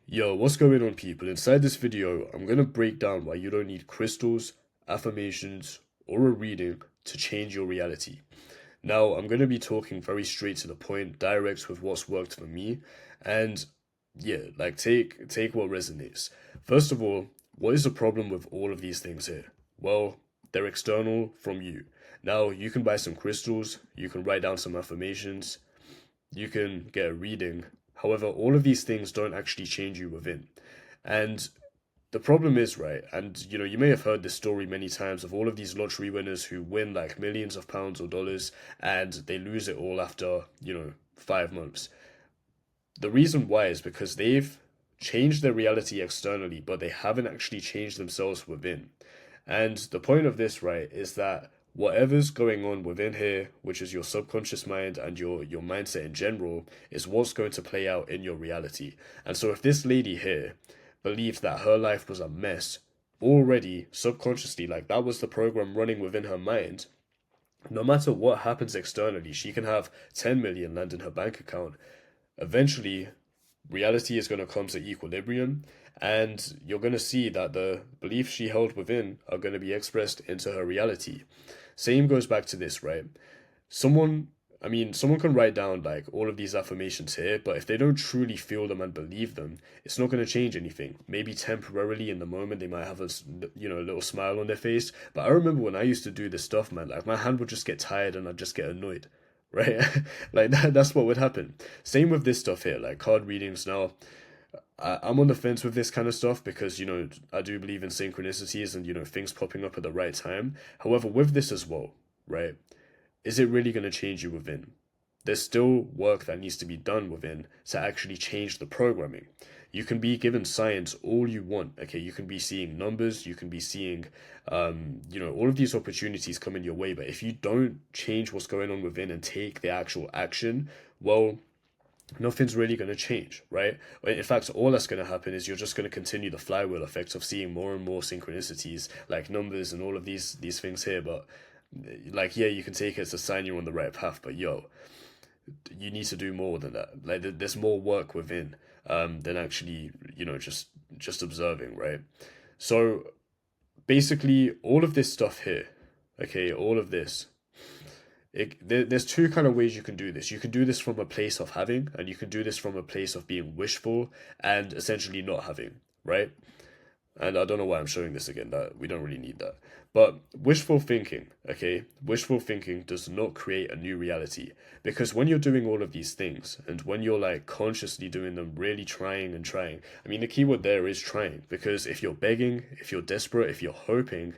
Yo, what's going on, people? Inside this video, I'm gonna break down why you don't need crystals, affirmations, or a reading to change your reality. Now, I'm gonna be talking very straight to the point, direct with what's worked for me, and yeah, like take what resonates. First of all, what is the problem with all of these things here? Well, they're external from you. Now, you can buy some crystals, you can write down some affirmations, you can get a reading. However, all of these things don't actually change you within. And the problem is, right, and you may have heard this story many times of all of these lottery winners who win like millions of pounds or dollars and they lose it all after, 5 months. The reason why is because they've changed their reality externally, but they haven't actually changed themselves within. And the point of this, right, is that whatever's going on within here, which is your subconscious mind and your mindset in general, is what's going to play out in your reality. And so if this lady here believed that her life was a mess already subconsciously, like that was the program running within her mind, no matter what happens externally, she can have 10 million land in her bank account. Eventually, reality is going to come to equilibrium, and you're going to see that the beliefs she held within are going to be expressed into her reality. Same goes back to this, right? Someone, someone can write down like all of these affirmations here, but if they don't truly feel them and believe them, it's not going to change anything. Maybe temporarily in the moment they might have a little smile on their face, but I remember when I used to do this stuff, man, like my hand would just get tired and I'd just get annoyed, right? Like that's what would happen. Same with this stuff here, like card readings. Now, I'm on the fence with this kind of stuff because, I do believe in synchronicities and, things popping up at the right time. However, with this as well, right? Is it really going to change you within? There's still work that needs to be done within to actually change the programming. You can be given science all you want. Okay, you can be seeing numbers, you can be seeing, all of these opportunities coming your way. But if you don't change what's going on within and take the actual action, well, nothing's really going to change, right? In fact, all that's going to happen is you're just going to continue the flywheel effect of seeing more and more synchronicities, like numbers and all of these things here. But like, yeah, you can take it as a sign you're on the right path, but yo, you need to do more than that. Like, there's more work within than actually, just observing, right? So basically, all of this stuff here, okay, all of this there's two kind of ways you can do this. You can do this from a place of having, and you can do this from a place of being wishful and essentially not having, right? And I don't know why I'm showing this again, that we don't really need that. But wishful thinking, okay? Wishful thinking does not create a new reality. Because when you're doing all of these things, and when you're like consciously doing them, really trying and trying, the keyword there is trying. Because if you're begging, if you're desperate, if you're hoping,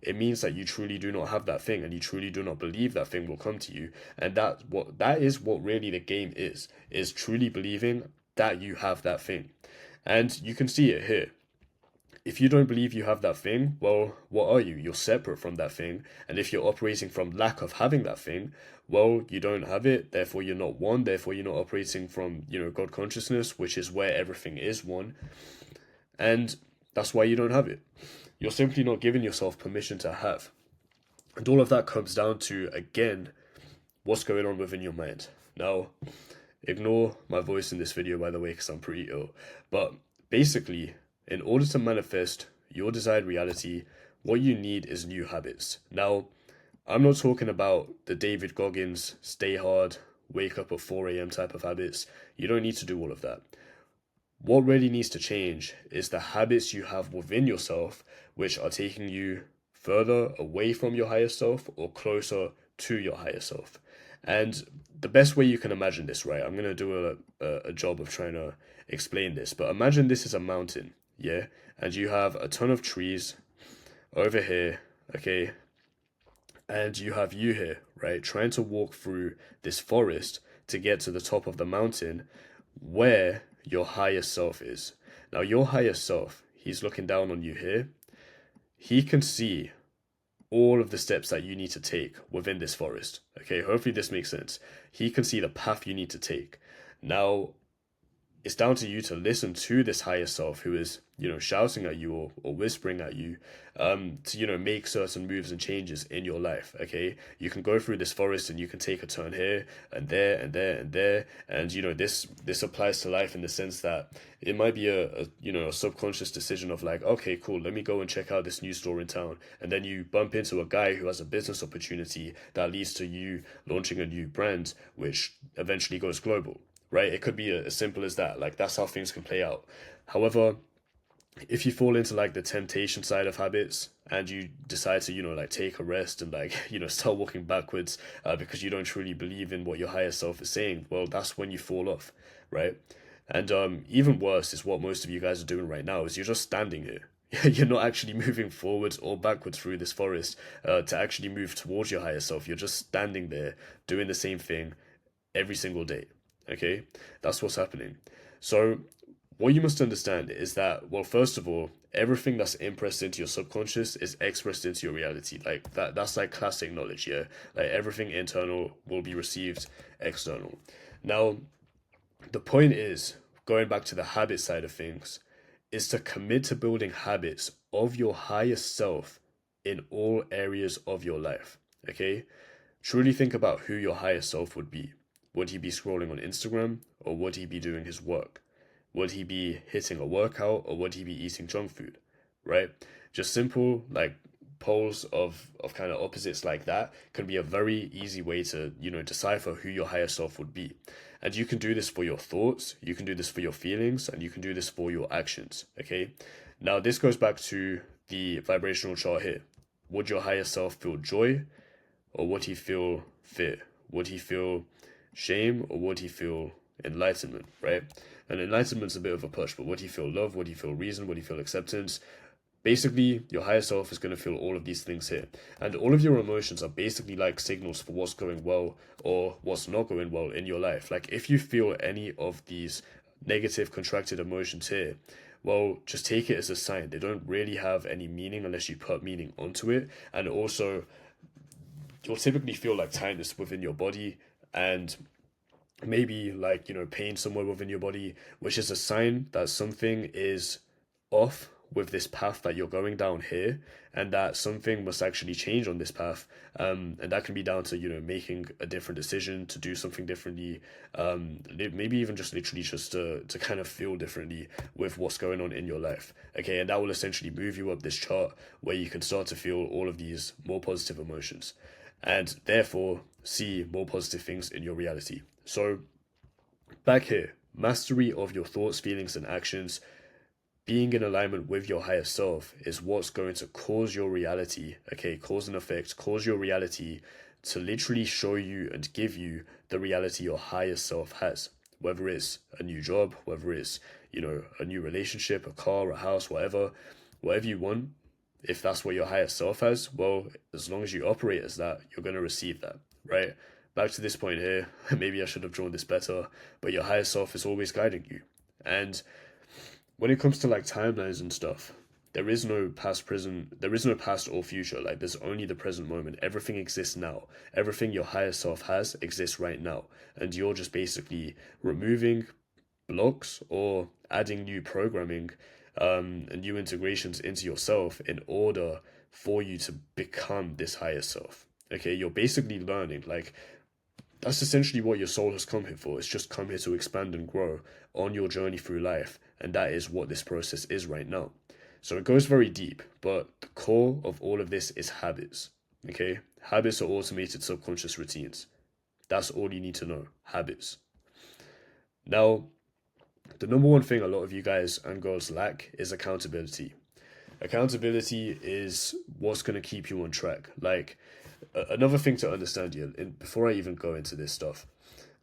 it means that you truly do not have that thing and you truly do not believe that thing will come to you. And that is what really the game is truly believing that you have that thing. And you can see it here. If you don't believe you have that thing, well, what are you? You're separate from that thing. And if you're operating from lack of having that thing, well, you don't have it, therefore you're not one, therefore you're not operating from, God consciousness, which is where everything is one. And that's why you don't have it. You're simply not giving yourself permission to have. And all of that comes down to, again, what's going on within your mind. Now, ignore my voice in this video, by the way, because I'm pretty ill. But basically, in order to manifest your desired reality, what you need is new habits. Now, I'm not talking about the David Goggins, stay hard, wake up at 4 a.m. type of habits. You don't need to do all of that. What really needs to change is the habits you have within yourself, which are taking you further away from your higher self or closer to your higher self. And the best way you can imagine this, right? I'm going to do a job of trying to explain this, but imagine this is a mountain, yeah? And you have a ton of trees over here, okay? And you have you here, right? Trying to walk through this forest to get to the top of the mountain where your higher self is. Now, your higher self, he's looking down on you here. He can see all of the steps that you need to take within this forest. Okay, hopefully this makes sense. He can see the path you need to take. Now, it's down to you to listen to this higher self who is, shouting at you or whispering at you, to, make certain moves and changes in your life. Okay. You can go through this forest and you can take a turn here and there and there and there. And, this applies to life in the sense that it might be a subconscious decision of like, okay, cool, let me go and check out this new store in town. And then you bump into a guy who has a business opportunity that leads to you launching a new brand, which eventually goes global, right? It could be as simple as that. Like, that's how things can play out. However, if you fall into like the temptation side of habits and you decide to, like take a rest and like, start walking backwards because you don't truly believe in what your higher self is saying, well, that's when you fall off, right? And even worse is what most of you guys are doing right now is you're just standing here. You're not actually moving forwards or backwards through this forest to actually move towards your higher self. You're just standing there doing the same thing every single day. Okay, that's what's happening. So what you must understand is that, well, first of all, everything that's impressed into your subconscious is expressed into your reality. Like that's like classic knowledge, yeah. Like everything internal will be received external. Now, the point is, going back to the habit side of things, is to commit to building habits of your highest self in all areas of your life. Okay? Truly think about who your highest self would be. Would he be scrolling on Instagram or would he be doing his work? Would he be hitting a workout or would he be eating junk food? Right? Just simple like poles of kind of opposites like that can be a very easy way to, decipher who your higher self would be. And you can do this for your thoughts, you can do this for your feelings, and you can do this for your actions. Okay? Now this goes back to the vibrational chart here. Would your higher self feel joy or would he feel fear? Would he feel shame or would he feel enlightenment, right? And enlightenment's a bit of a push, but would he feel love? Would he feel reason? Would he feel acceptance? Basically, your higher self is going to feel all of these things here. And all of your emotions are basically like signals for what's going well or what's not going well in your life. Like if you feel any of these negative contracted emotions here, well, just take it as a sign. They don't really have any meaning unless you put meaning onto it. And also, you'll typically feel like tightness within your body and maybe like, pain somewhere within your body, which is a sign that something is off with this path that you're going down here and that something must actually change on this path. And that can be down to, making a different decision to do something differently. Maybe even just literally just to kind of feel differently with what's going on in your life. Okay. And that will essentially move you up this chart where you can start to feel all of these more positive emotions and therefore see more positive things in your reality. So back here, mastery of your thoughts, feelings, and actions, being in alignment with your higher self is what's going to cause your reality, okay, cause and effect, cause your reality to literally show you and give you the reality your higher self has. Whether it's a new job, whether it's, a new relationship, a car, a house, whatever you want, if that's what your higher self has, well, as long as you operate as that, you're going to receive that, right? Back to this point here, maybe I should have drawn this better, but your higher self is always guiding you. And when it comes to like timelines and stuff, there is no past or future. Like there's only the present moment. Everything exists now. Everything your higher self has exists right now. And you're just basically removing blocks or adding new programming and new integrations into yourself in order for you to become this higher self. Okay, you're basically learning. Like that's essentially what your soul has come here for. It's just come here to expand and grow on your journey through life. And that is what this process is right now. So it goes very deep, but the core of all of this is habits. Okay? Habits are automated subconscious routines. That's all you need to know. Habits. Now, the number one thing a lot of you guys and girls lack is accountability. Accountability is what's going to keep you on track. Like, another thing to understand here, before I even go into this stuff,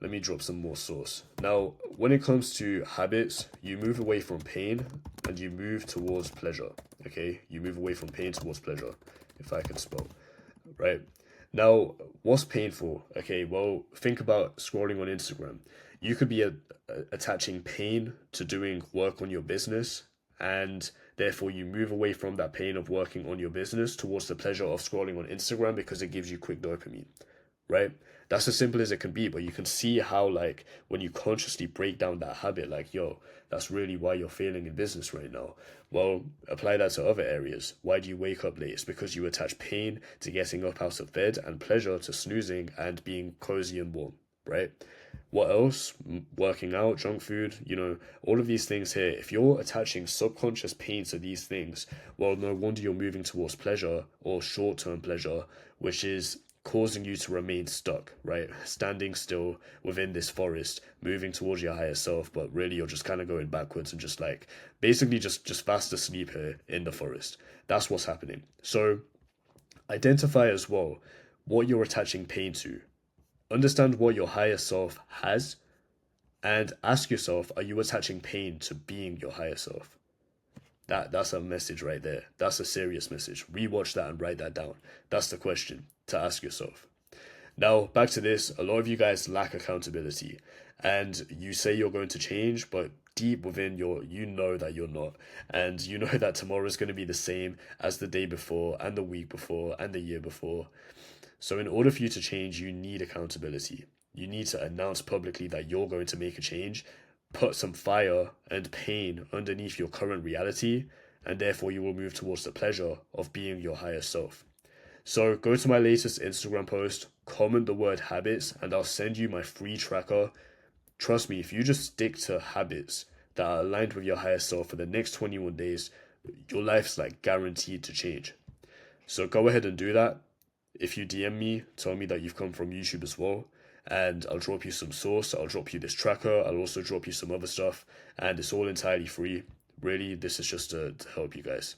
let me drop some more source. Now, when it comes to habits, you move away from pain and you move towards pleasure. Okay? You move away from pain towards pleasure, if I can spell. Right? Now, what's painful? Okay, well, think about scrolling on Instagram. You could be attaching pain to doing work on your business, and therefore you move away from that pain of working on your business towards the pleasure of scrolling on Instagram because it gives you quick dopamine. right? That's as simple as it can be, but you can see how, like, when you consciously break down that habit, like, yo, that's really why you're failing in business right now. Well, apply that to other areas. Why do you wake up late? It's because you attach pain to getting up out of bed and pleasure to snoozing and being cozy and warm, right? What else? Working out, junk food, all of these things here. If you're attaching subconscious pain to these things, well, no wonder you're moving towards pleasure or short term pleasure, which is causing you to remain stuck, right? Standing still within this forest, moving towards your higher self, but really you're just kind of going backwards and just like basically just fast asleep here in the forest. That's what's happening. So identify as well what you're attaching pain to. Understand what your higher self has and ask yourself, are you attaching pain to being your higher self? That's a message right there. That's a serious message. Rewatch that and write that down. That's the question to ask yourself. Now, back to this. A lot of you guys lack accountability and you say you're going to change, but deep within you know that you're not. And you know that tomorrow is going to be the same as the day before and the week before and the year before. So in order for you to change, you need accountability. You need to announce publicly that you're going to make a change, put some fire and pain underneath your current reality, and therefore you will move towards the pleasure of being your higher self. So go to my latest Instagram post, comment the word habits, and I'll send you my free tracker. Trust me, if you just stick to habits that are aligned with your higher self for the next 21 days, your life's like guaranteed to change. So go ahead and do that. If you DM me, tell me that you've come from YouTube as well, and I'll drop you some source. I'll drop you this tracker. I'll also drop you some other stuff, and it's all entirely free. Really, this is just to help you guys.